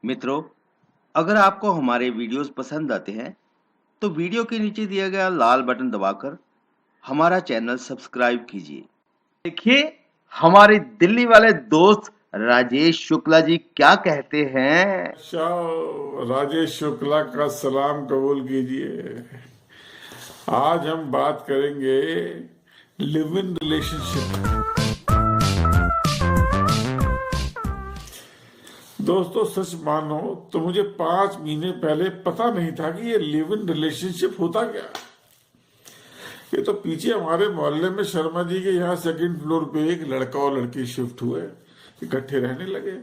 मित्रों, अगर आपको हमारे वीडियोस पसंद आते हैं तो वीडियो के नीचे दिया गया लाल बटन दबाकर हमारा चैनल सब्सक्राइब कीजिए। देखिए हमारे दिल्ली वाले दोस्त राजेश शुक्ला जी क्या कहते हैं। शाह राजेश शुक्ला का सलाम कबूल कीजिए। आज हम बात करेंगे लिव इन रिलेशनशिप। दोस्तों सच मानो तो मुझे 5 महीने पहले पता नहीं था कि ये लिव इन रिलेशनशिप होता क्या। ये तो पीछे हमारे मोहल्ले में शर्मा जी के यहाँ सेकंड फ्लोर पे एक लड़का और लड़की शिफ्ट हुए, इकट्ठे रहने लगे।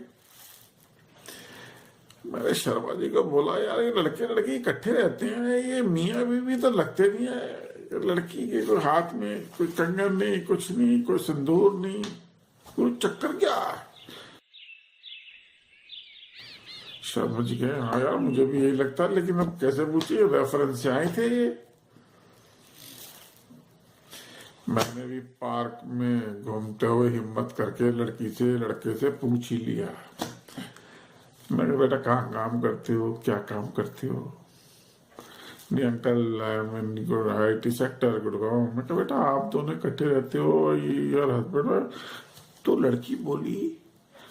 मैंने शर्मा जी को बोला, यार ये लड़के लड़की इकट्ठे रहते हैं, ये मियाँ बीवी तो लगते नहीं है। लड़की के कोई हाथ में कोई कंगन नहीं, कुछ नहीं, कोई सिंदूर नहीं, कोई चक्कर क्या है। शर्मा जी कहे, हाँ यार मुझे भी यही लगता है, लेकिन अब कैसे पूछिए, रेफरेंस से आए थे ये। मैंने भी पार्क में घूमते हुए हिम्मत करके लड़की से लड़के से पूछ ही लिया। मैंने, बेटा कहाँ काम करते हो, क्या काम करते हो? नहीं uncle, I am in good IT sector Gurgaon. मैं कहा, बेटा आप दोनों इकट्ठे रहते हो, योर हस्बैंड? तो लड़की बोली,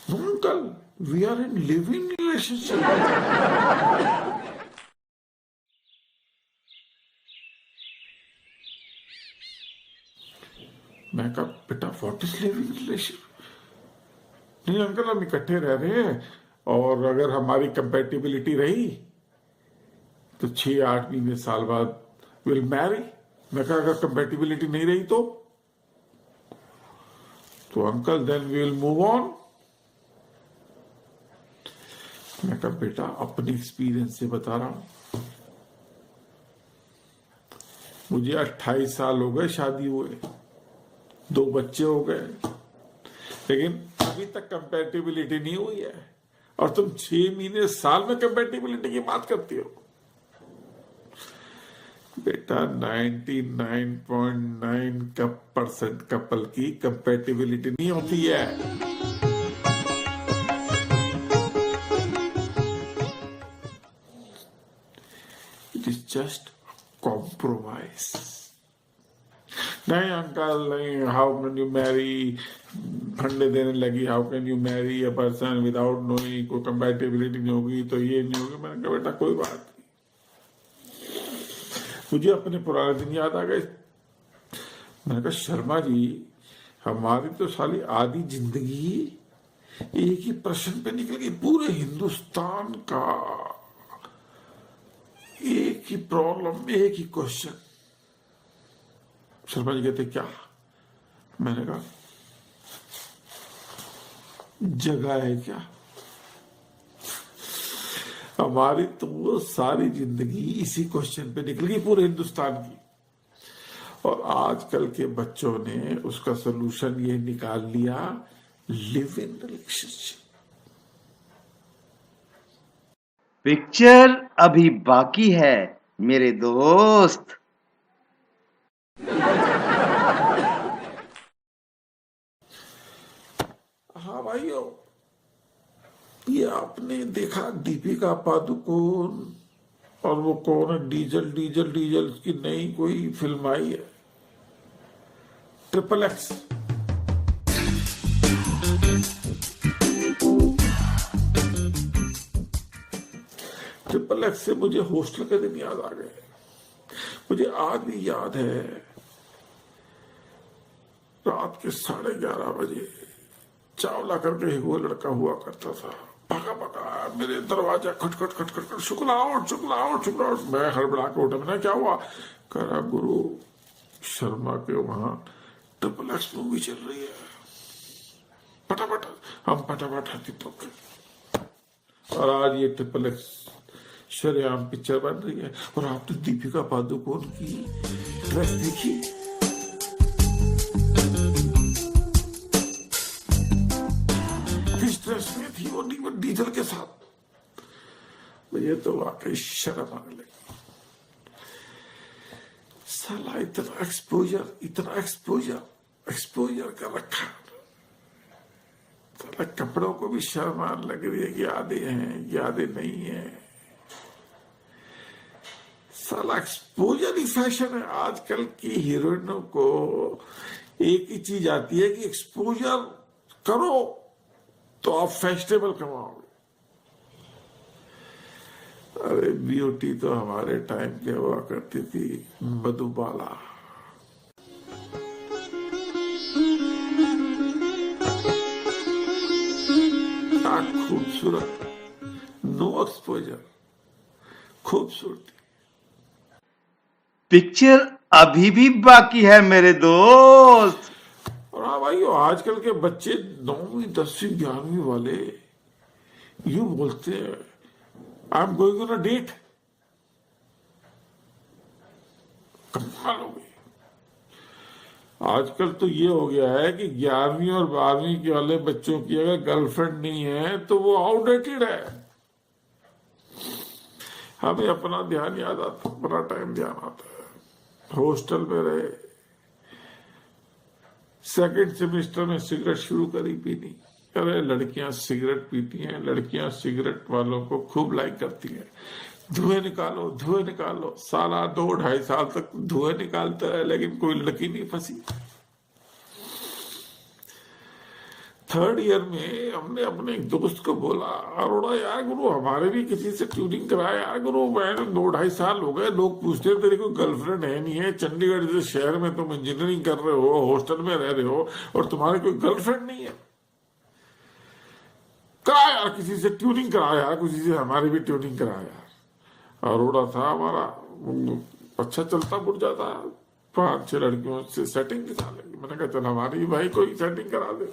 no uncle, we are in live in relationship. मैं कहा, बेटा what is live in relationship? नहीं अंकल, हम इकट्ठे रह रहे हैं और अगर हमारी कंपेटिबिलिटी रही तो 6-8 महीने साल बाद विल मैरी। मैं कहा, अगर कंपेटिबिलिटी नहीं रही तो uncle then we will move on. मैं कहा, बेटा अपनी एक्सपीरियंस से बता रहा हूं, मुझे 28 साल हो गए शादी हुए, 2 बच्चे हो गए, लेकिन अभी तक कंपेटिबिलिटी नहीं हुई है, और तुम 6 महीने साल में कंपेटिबिलिटी की बात करती हो। बेटा 99.9% कपल की कंपेटिबिलिटी नहीं होती है। It is just compromise. नहीं अंकल नहीं, हाउ कैन यू मैरी, फंडे देने लगी, how can you marry a person without knowing, कोई कंपेटिबिलिटी नहीं होगी तो ये नहीं होगी। मैंने कहा, बेटा कोई बात नहीं। मुझे अपने पुराने दिन याद आ गए। मैंने कहा, शर्मा जी हमारी तो साली आधी जिंदगी एक ही प्रश्न पे निकल गई। पूरे हिंदुस्तान का एक ही प्रॉब्लम, एक ही क्वेश्चन। शर्मा जी कहते, क्या? मैंने कहा, जगह है क्या? हमारी तो वो सारी जिंदगी इसी क्वेश्चन पे निकल गई, पूरे हिंदुस्तान की। और आजकल के बच्चों ने उसका सोल्यूशन ये निकाल लिया, लिव इन रिलेशनशिप। पिक्चर अभी बाकी है मेरे दोस्त। हाँ भाइयों, ये आपने देखा दीपिका पादुकोण और वो कौन है, डीजल डीजल डीजल की नई कोई फिल्म आई है, XXX। XXX से मुझे हॉस्टल के दिन याद आ गए। मुझे आज भी याद है, रात के 11:30 बजे चावला करके वो लड़का हुआ करता था, भागा भागा मेरे दरवाजा खटखट खटखट खट, Shukla out Shukla out Shukla out. मैं हड़बड़ा के उठा, मैंने क्या हुआ? करा, गुरु शर्मा के वहां XXX मूवी चल रही है, फटाफट हम फटाफट हाथी पकड़। और आज ये XXX शरेआम पिक्चर बन रही है। और आपने दीपिका पादुकोण की ड्रेस देखी? किस ड्रेस में थी वो डीजल के साथ? मुझे तो वाकई शर्म आने लगी। साला इतना एक्सपोजर कर रखा, साला कपड़ों को भी शर्म आने लग रही है कि आधे हैं कि आधे नहीं है। साला एक्सपोजर ही फैशन है। आजकल की हीरोइनों को एक ही चीज आती है कि एक्सपोजर करो तो आप फैशनेबल कमाओगे। अरे ब्यूटी तो हमारे टाइम पे हुआ करती थी मधुबाला। क्या खूबसूरत, नो एक्सपोजर, खूबसूरती। पिक्चर अभी भी बाकी है मेरे दोस्त। और हाँ भाई, आजकल के बच्चे 9वीं 10वीं 11वीं वाले यूं बोलते हैं, I am going on a date. कमाल हो गई। आजकल तो ये हो गया है कि 11वीं और 12वीं के वाले बच्चों की अगर गर्लफ्रेंड नहीं है तो वो आउटडेटेड है। हमें अपना ध्यान याद आता, अपना टाइम ध्यान आता है। हॉस्टल में रहे, सेकंड सेमेस्टर में सिगरेट शुरू करी पीनी। अरे लड़कियां सिगरेट पीती हैं, लड़कियां सिगरेट वालों को खूब लाइक करती हैं। धुएं निकालो, धुएं निकालो। साला 2-2.5 साल तक धुएं निकालता है लेकिन कोई लड़की नहीं फंसी। 3rd ईयर में हमने अपने एक दोस्त को बोला, अरोड़ा यार गुरु हमारे भी किसी से ट्यूनिंग कराया यार गुरु। मैंने 2-2.5 साल हो गए, लोग पूछते हैं तेरी कोई गर्लफ्रेंड है नहीं है, चंडीगढ़ जैसे शहर में तुम इंजीनियरिंग कर रहे हो, हॉस्टल में रह रहे हो और तुम्हारी कोई गर्लफ्रेंड नहीं है। करा यार किसी से ट्यूनिंग कराया यार, किसी से हमारी भी ट्यूनिंग कराया यार। अरोड़ा था हमारा, अच्छा चलता बुढ़ जाता, 5-6 लड़कियों से सेटिंग दिखा लगी। मैंने कहा चल हमारी भाई कोई सेटिंग करा दे।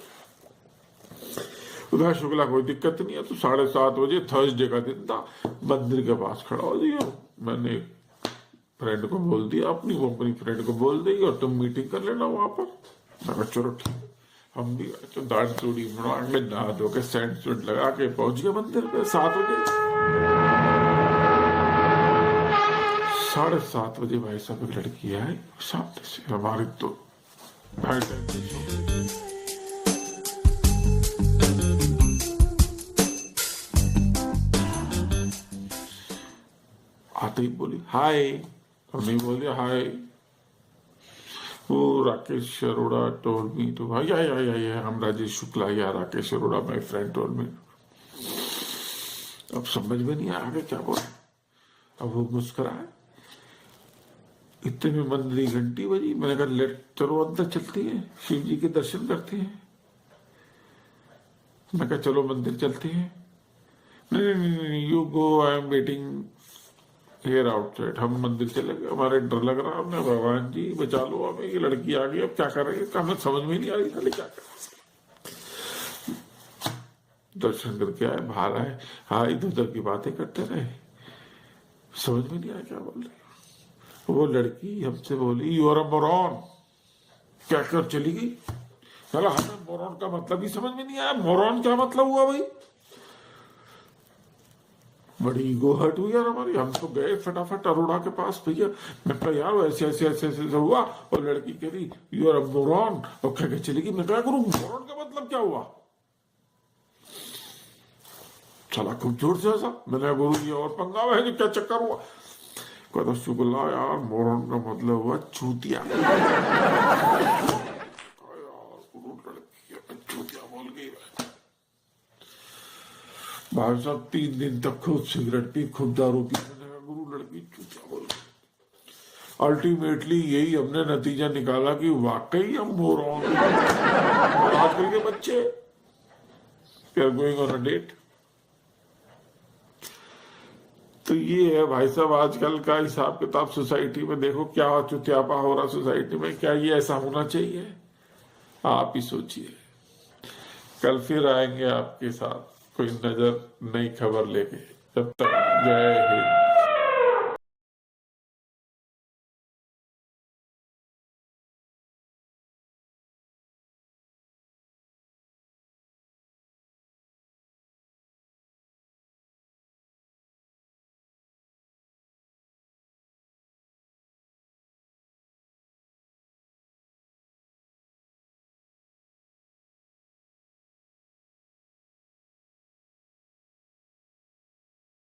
उधर शुक्ला कोई दिक्कत नहीं है। तो 7:30 बजे थर्सडे का दिन था, मंदिर के पास खड़ा हो दिया। मैंने फ्रेंड को बोल दिया, अपनी कंपनी फ्रेंड को बोल दी और तुम मीटिंग कर लेना वहां पर। मैं कहा चलो ठीक। हम भी तो दाढ़ी चूड़ी बनवा के नहा धो के सेंट सूट लगा के पहुंच गए मंदिर पे 7 बजे। 7:30 बजे भाई साहब एक लड़की आई सामने से, हमारी तो भाई आते ही बोली हाय। हमने बोल दिया हाय। वो Rakesh Arora told me too, भाई हम राजेश शुक्ला या Rakesh Arora my friend told me. अब समझ में नहीं आया क्या बोला। अब वो मुस्कुराए। इतने में मंदिर की घंटी बजी। मैंने कहा लेट चलो अंदर चलती है, शिव जी के दर्शन करते हैं। मैं कहा चलो मंदिर चलते हैं। नहीं you go, I am waiting here outside. हम मंदिर चले गए। हमारे डर लग रहा, हमने भगवान जी बचा लो हमें, ये लड़की आ गई अब क्या कर रही है, हमें समझ में नहीं आ रही था क्या कर। दर्शन करके आए, बाहर आए, हाँ इधर उधर की बातें करते रहे, समझ में नहीं आया क्या बोल रही। वो लड़की हमसे बोली यू आर अ मोरॉन। क्या कर चली गई। हमें मोरॉन का मतलब ही समझ में नहीं आया। मोरॉन क्या मतलब हुआ भाई। बड़ी ईगो हर्ट हुई यार हमारी। हम तो गए फटाफट अरोड़ा के पास, भैया मैं कहा यार ऐसे ऐसे ऐसे ऐसे हुआ। और लड़की कह रही यू आर अ मोरॉन और कह के चली गई। मैं कहा गुरु मोरॉन का मतलब क्या हुआ। चला खूब जोर से ऐसा। मैंने गुरु ये और पंगा है जो क्या चक्कर हुआ। कहता शुक्ला यार मोरॉन का मतलब हुआ चूतिया। चूतिया बोल गई भाई साहब। 3 दिन तक खूब सिगरेट पी, खूब दारू पी। मैंने कहा गुरु लड़की चूतिया बोल गई। अल्टीमेटली यही हमने नतीजा निकाला कि वाकई हम मोरॉन। आजकल के बच्चे we are going on a date. तो ये है भाई साहब आजकल का हिसाब किताब। सोसाइटी में देखो क्या चुतियापा हो रहा सोसाइटी में। क्या ये ऐसा होना चाहिए। आप ही सोचिए। कल फिर आएंगे आपके साथ कोई नजर नई खबर लेके। तब तक जय हिंद।